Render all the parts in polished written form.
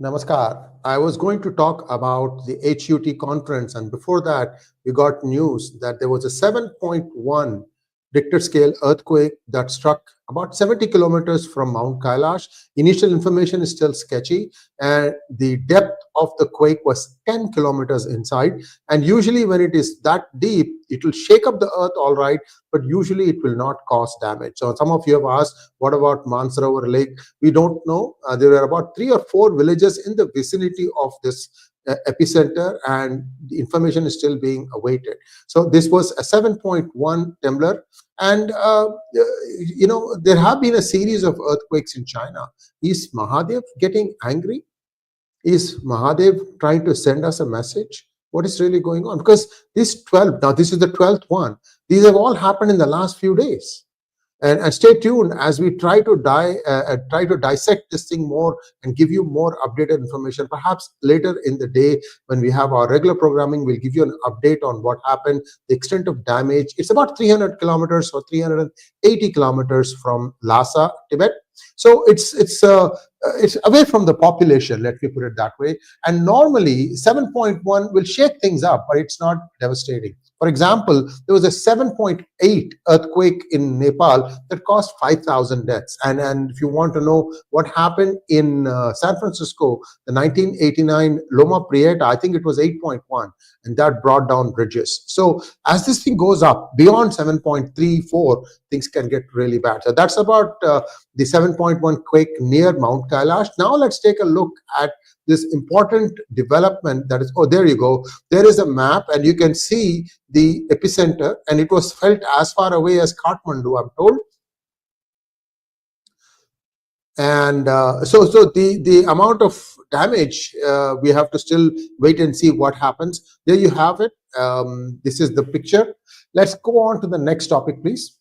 Namaskar. I was going to talk about the HuT conference, and before that, we got news that there was a 7.1 Richter scale earthquake that struck about 70 kilometers from Mount Kailash. Initial information is still sketchy, and the depth of the quake was 10 kilometers inside. And usually, when it is that deep, it will shake up the earth all right, but usually it will not cause damage. So, some of you have asked, what about Mansarovar Lake? We don't know. There were about 3 or 4 villages in the vicinity of this epicenter, and the information is still being awaited. So this was a 7.1 tremor, and there have been a series of earthquakes in China. Is Mahadev getting angry? Is Mahadev trying to send us a message? What is really going on? Because this is the 12th one. These have all happened in the last few days. And stay tuned as we try to dissect this thing more and give you more updated information. Perhaps later in the day, when we have our regular programming, we'll give you an update on what happened, the extent of damage. It's about 300 kilometers or 380 kilometers from Lhasa, Tibet. So it's away from the population, let me put it that way. And normally 7.1 will shake things up, but it's not devastating. For example, there was a 7.8 earthquake in Nepal that caused 5,000 deaths. And if you want to know what happened in San Francisco, the 1989 Loma Prieta, I think it was 8.1, and that brought down bridges. So as this thing goes up beyond 7.34, things can get really bad. So that's about the 7.1 quake near Mount Kailash. Now let's take a look at this important development that is, there you go. There is a map, and you can see the epicenter, and it was felt as far away as Kathmandu, I'm told. And so the amount of damage, we have to still wait and see what happens. There you have it. This is the picture. Let's go on to the next topic, please.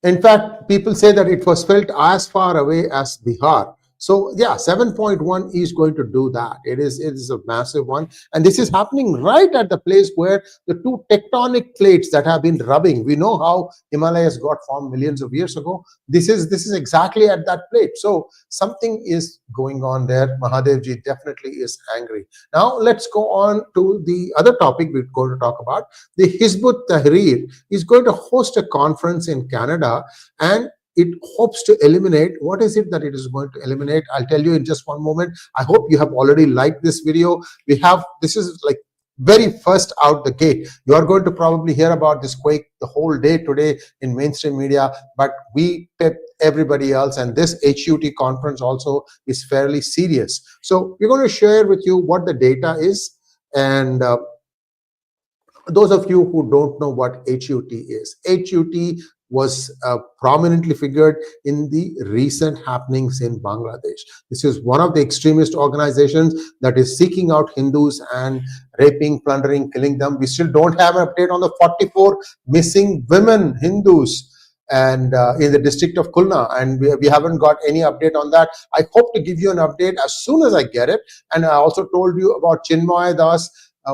In fact, people say that it was felt as far away as Bihar. So yeah, 7.1 is going to do that. It is a massive one, and this is happening right at the place where the two tectonic plates that have been rubbing. We know how Himalayas got formed millions of years ago. This is exactly at that plate. So something is going on there. Mahadevji definitely is angry. Now let's go on to the other topic we're going to talk about. The Hizb-ut-Tahrir is going to host a conference in Canada, and it hopes to eliminate. What is it that it is going to eliminate? I'll tell you in just one moment. I hope you have already liked this video. This is like very first out the gate. You are going to probably hear about this quake the whole day today in mainstream media, but we pep everybody else, and this HuT conference also is fairly serious. So we're going to share with you what the data is, and those of you who don't know what HuT is, HuT was prominently figured in the recent happenings in Bangladesh. This is one of the extremist organizations that is seeking out Hindus and raping, plundering, killing them. We still don't have an update on the 44 missing women Hindus and in the district of Khulna, and we haven't got any update on that. I hope to give you an update as soon as I get it. And I also told you about Chinmay Das,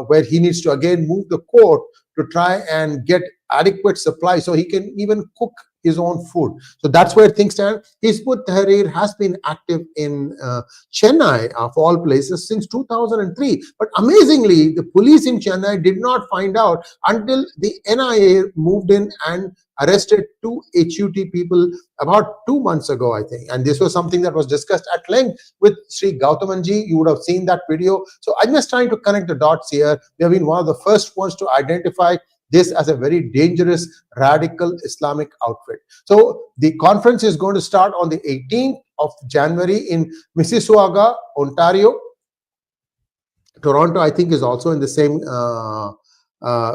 where he needs to again move the court to try and get adequate supply so he can even cook his own food. So that's where things stand. Hizb-ut-Tahrir has been active in Chennai, of all places, since 2003. But amazingly, the police in Chennai did not find out until the NIA moved in and arrested 2 HuT people about 2 months ago, I think. And this was something that was discussed at length with Sree Gautamji. You would have seen that video. So I'm just trying to connect the dots here. We have been one of the first ones to identify this as a very dangerous radical Islamic outfit. So the conference is going to start on the 18th of January in Mississauga, Ontario. Toronto, I think, is also in the same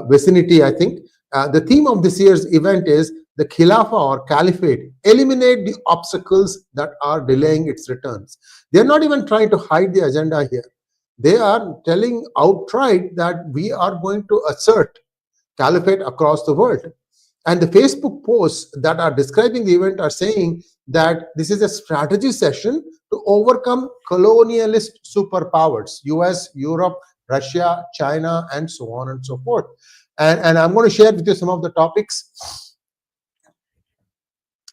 vicinity, I think. The theme of this year's event is the Khilafah or Caliphate, eliminate the obstacles that are delaying its returns. They're not even trying to hide the agenda here. They are telling outright that we are going to assert caliphate across the world. And the Facebook posts that are describing the event are saying that this is a strategy session to overcome colonialist superpowers, US, Europe, Russia, China, and so on and so forth. And I'm going to share with you some of the topics.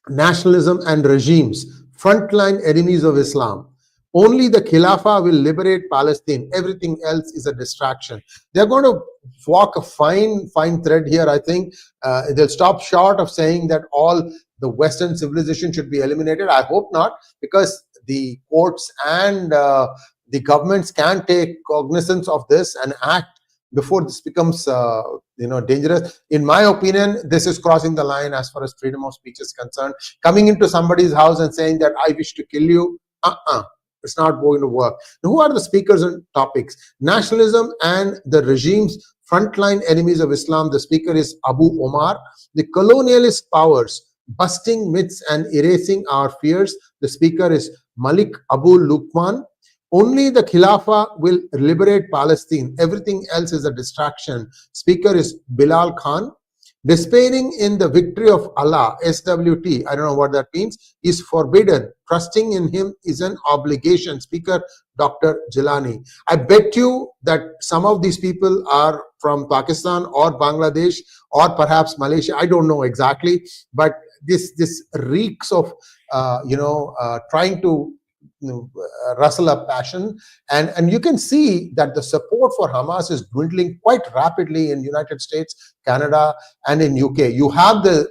Nationalism and regimes. frontline enemies of Islam. Only the Khilafah will liberate Palestine. Everything else is a distraction. They're going to walk a fine thread here, I think. They'll stop short of saying that all the Western civilization should be eliminated. I hope not, because the courts and the governments can take cognizance of this and act before this becomes dangerous. In my opinion, this is crossing the line as far as freedom of speech is concerned. Coming into somebody's house and saying that I wish to kill you, it's not going to work. Now, who are the speakers and topics? Nationalism and the regime's frontline enemies of Islam. The speaker is Abu Omar. The colonialist powers, busting myths and erasing our fears. The speaker is Malik Abu Luqman. Only the Khilafah will liberate Palestine. Everything else is a distraction. Speaker is Bilal Khan. Despairing in the victory of Allah, SWT, I don't know what that means, is forbidden. Trusting in Him is an obligation. Speaker Dr. Jilani. I bet you that some of these people are from Pakistan or Bangladesh or perhaps Malaysia. I don't know exactly, but this reeks of trying to rustle up passion, and you can see that the support for Hamas is dwindling quite rapidly in United States, Canada, and in UK. You have the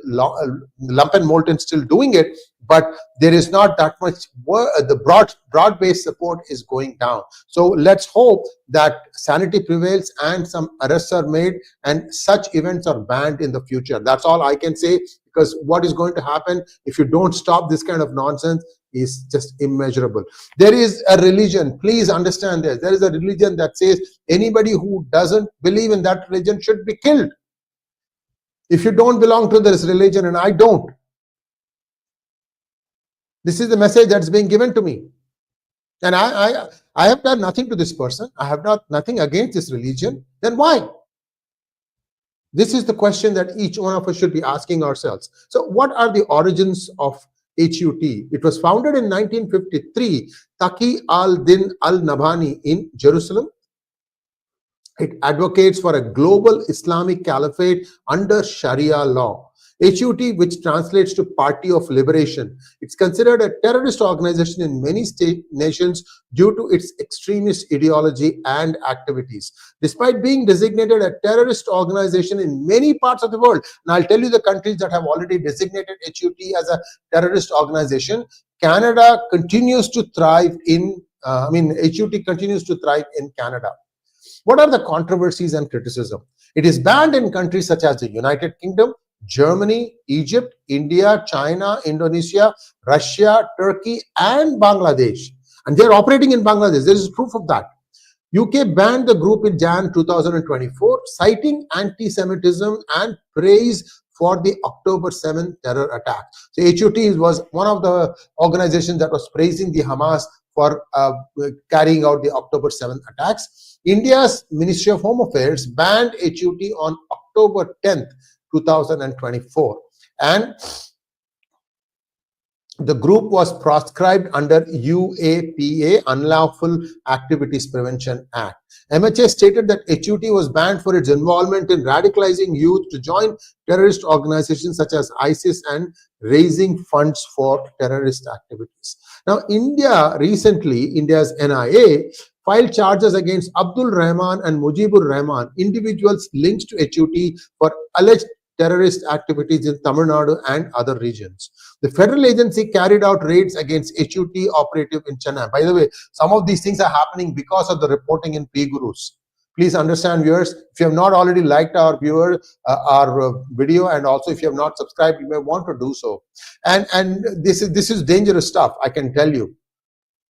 lumpen molten still doing it, but there is not that much the broad-based support is going down. So let's hope that sanity prevails and some arrests are made and such events are banned in the future. That's all I can say, because what is going to happen if you don't stop this kind of nonsense is just immeasurable. There is a religion, please understand this, there is a religion that says anybody who doesn't believe in that religion should be killed. If you don't belong to this religion, and I don't, this is the message that's being given to me. And I have done nothing to this person. I have nothing against this religion. Then why? This is the question that each one of us should be asking ourselves. So what are the origins of HuT? It was founded in 1953, Taqi al-Din al-Nabhani in Jerusalem. It advocates for a global Islamic caliphate under Sharia law. HuT, which translates to Party of Liberation, it's considered a terrorist organization in many nations due to its extremist ideology and activities. Despite being designated a terrorist organization in many parts of the world, and I'll tell you the countries that have already designated HuT as a terrorist organization, Canada continues to thrive in, HuT continues to thrive in Canada. What are the controversies and criticism? It is banned in countries such as the United Kingdom, Germany, Egypt, India, China, Indonesia, Russia, Turkey, and Bangladesh. And they're operating in Bangladesh. There is proof of that. UK banned the group in Jan 2024, citing anti-Semitism and praise for the October 7th terror attack. So HuT was one of the organizations that was praising the Hamas for carrying out the October 7th attacks. India's Ministry of Home Affairs banned HuT on October 10th, 2024, and the group was proscribed under UAPA, Unlawful Activities Prevention Act. MHA stated that HuT was banned for its involvement in radicalizing youth to join terrorist organizations such as ISIS and raising funds for terrorist activities. Now, India's NIA filed charges against Abdul Rahman and Mujibur Rahman, individuals linked to HuT, for alleged terrorist activities in Tamil Nadu and other regions. The federal agency carried out raids against HuT operative in Chennai. By the way, some of these things are happening because of the reporting in P-Gurus. Please understand, viewers, if you have not already liked our video, and also if you have not subscribed, you may want to do so. And this is dangerous stuff, I can tell you.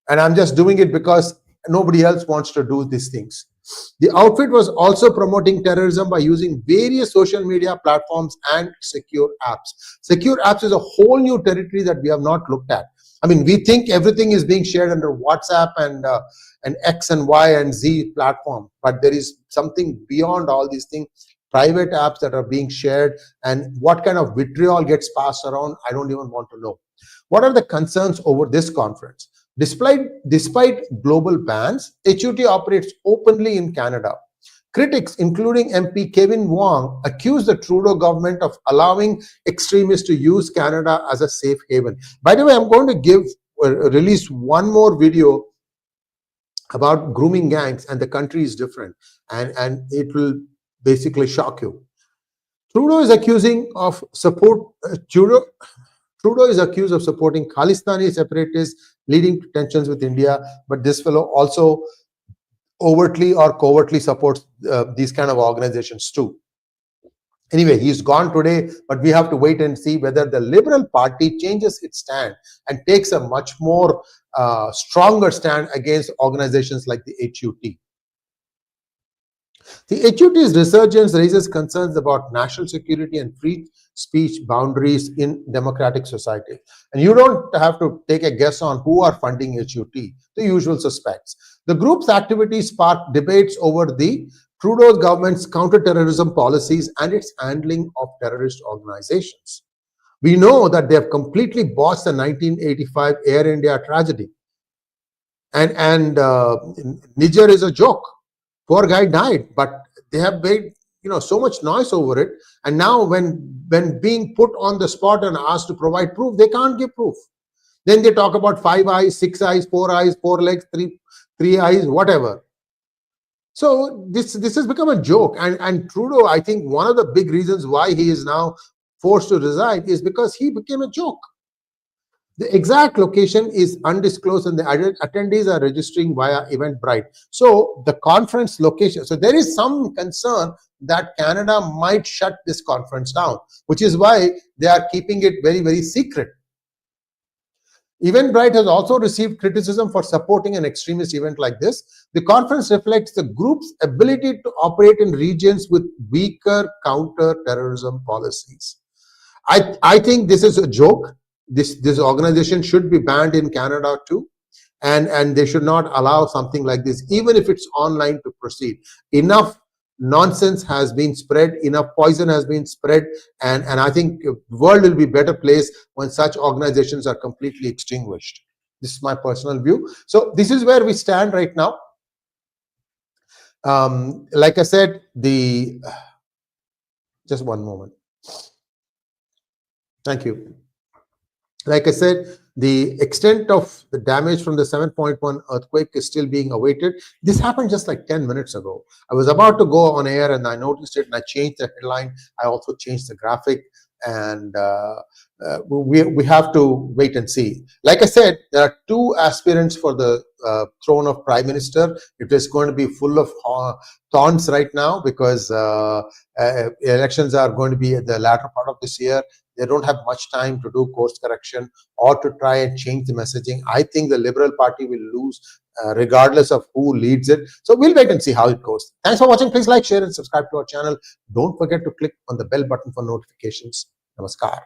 And I'm just doing it because nobody else wants to do these things. The outfit was also promoting terrorism by using various social media platforms and secure apps. Secure apps is a whole new territory that we have not looked at. I mean, we think everything is being shared under WhatsApp and X and Y and Z platform, but there is something beyond all these things, private apps that are being shared, and what kind of vitriol gets passed around, I don't even want to know. What are the concerns over this conference? Despite global bans, HuT operates openly in Canada. Critics, including MP Kevin Wong, accused the Trudeau government of allowing extremists to use Canada as a safe haven. By the way, I'm going to give released one more video about grooming gangs, and the country is different, and it will basically shock you. Trudeau is accusing of support. Trudeau is accused of supporting Khalistani separatists, leading to tensions with India. But this fellow also overtly or covertly supports these kind of organizations too. Anyway, he's gone today, but we have to wait and see whether the Liberal Party changes its stand and takes a much more stronger stand against organizations like the HuT. The HuT's resurgence raises concerns about national security and free speech boundaries in democratic society. And you don't have to take a guess on who are funding HuT, the usual suspects. The group's activities sparked debates over the Trudeau's government's counter-terrorism policies and its handling of terrorist organizations. We know that they have completely botched the 1985 Air India tragedy. And Niger is a joke. Poor guy died, but they have made so much noise over it. And now when being put on the spot and asked to provide proof, they can't give proof. Then they talk about 5 eyes, 6 eyes, 4 legs, three eyes, whatever. So this has become a joke. And Trudeau, I think one of the big reasons why he is now forced to resign is because he became a joke. The exact location is undisclosed and the attendees are registering via Eventbrite. So the conference location, so there is some concern that Canada might shut this conference down, which is why they are keeping it very, very secret. Eventbrite has also received criticism for supporting an extremist event like this. The conference reflects the group's ability to operate in regions with weaker counter-terrorism policies. I think this is a joke. This organization should be banned in Canada too, and they should not allow something like this, even if it's online, to proceed. Enough nonsense has been spread, enough poison has been spread, and I think the world will be a better place when such organizations are completely extinguished. This is my personal view. So this is where we stand right now. Like I said, just one moment. Thank you. Like I said, the extent of the damage from the 7.1 earthquake is still being awaited. This happened just like 10 minutes ago. I was about to go on air and I noticed it and I changed the headline. I also changed the graphic, and we have to wait and see. Like I said, there are 2 aspirants for the throne of Prime Minister. It is going to be full of thorns right now because elections are going to be at the latter part of this year. They don't have much time to do course correction or to try and change the messaging. I think the Liberal Party will lose regardless of who leads it. So we'll wait and see how it goes. Thanks for watching. Please like, share and subscribe to our channel. Don't forget to click on the bell button for notifications. Namaskar.